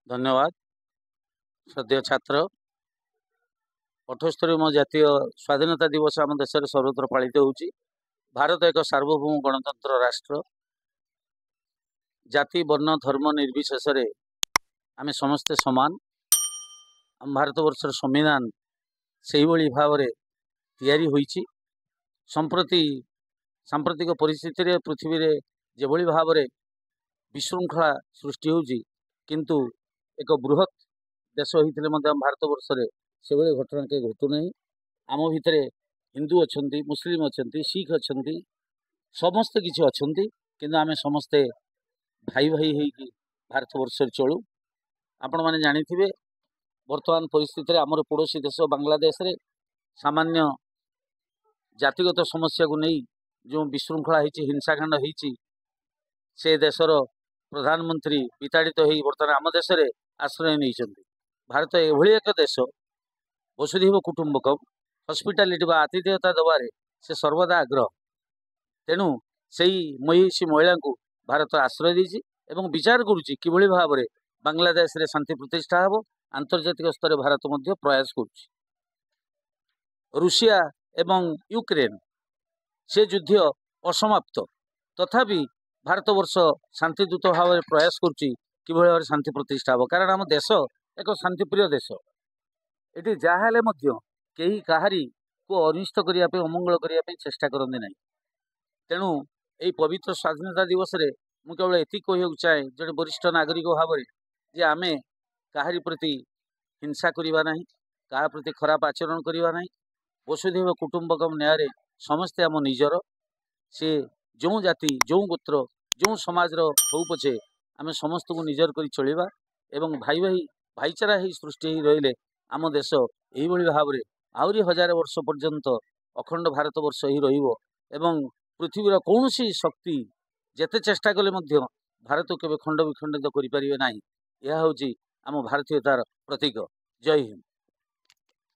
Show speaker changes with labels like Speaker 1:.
Speaker 1: धन्यवाद। श्रद्धेय छात्र 78 जातीय स्वाधीनता दिवस आम देश में सर्वत्र पालित होउची। भारत एक सार्वभौम गणतंत्र राष्ट्र। जाति वर्ण धर्म निर्विशेष आम समस्ते समान। आम भारत वर्षर संविधान से भाव में तैयारी होईची। संप्रति सांप्रतिक परिस्थिति रे पृथ्वी रे जेभली भाव में विशृंखला सृष्टि होउची, किंतु एक बृहत देश होइतिले मध्य भारत वर्ष रे से भली घटना के घटू नहीं। आम भितर हिंदू अच्छंती, मुस्लिम अच्छंती, सिख अच्छंती, समस्त किछि अच्छंती, किंतु आमे समस्ते भाई भाई होइकी भारत वर्ष रे चलू। आपण माने जानिथिबे वर्तमान परिस्थिति रे हमर पड़ोसी देश बांग्लादेश रे सामान्य जातिगत समस्या को नहीं जो विशृंखला होइची, हिंसाकांड होइची, से देशर प्रधानमंत्री विताड़ित हो बर्तमान आम देश में आश्रय नहीं। भारत एभली एक देश वसुधैव कुटुंबकम हॉस्पिटालिटी बा आतिथ्यता दबारे से सर्वदा आग्रह। तेणु से महिषी महिला को भारत आश्रय देछि एवं विचार करुच्ची किभली भाव में बांग्लादेश रे शांति प्रतिष्ठा हेबो। आंतर्जातिक स्तर भारत मध्य प्रयास करुच्ची। रूसिया एवं यूक्रेन से युद्ध असमाप्त, तथापि भारत वर्ष शांतिदूत भाव में प्रयास करुच्ची किभली भाव शांति प्रतिष्ठा हो। कारण आम देश एक शांतिप्रिय देश। ये जहाँ कहीं कहारी को अनिष्ट करने अमंगल करने चेष्टा करते ना। तेणु यही पवित्र स्वाधीनता दिवस रे मु केवल एति कहू चाहे जो वरिष्ठ नागरिक भाव में आम कहारी प्रति हिंसा करवा ना, क्या प्रति खराब आचरण करवा ना। वसुधैव कुटुंबकम न्याय समस्ते आम निजर। से जो जाति जो गोत्र जो समाज हो पछे आम समस्त को निजर कर चलवा एवं भाई भाई भाईचारा ही सृष्टि रहिले आम देश यही भाव में आहरी हजार वर्ष पर्यंत अखंड भारत वर्ष ही रहिबो एवं पृथ्वीर कौन सी शक्ति जेते चेष्टा कले मध्य भारत को केवे खंड विखंडित करि परिबे नाही। यह होची आम भारतीयतार प्रतीक। जय हिंद।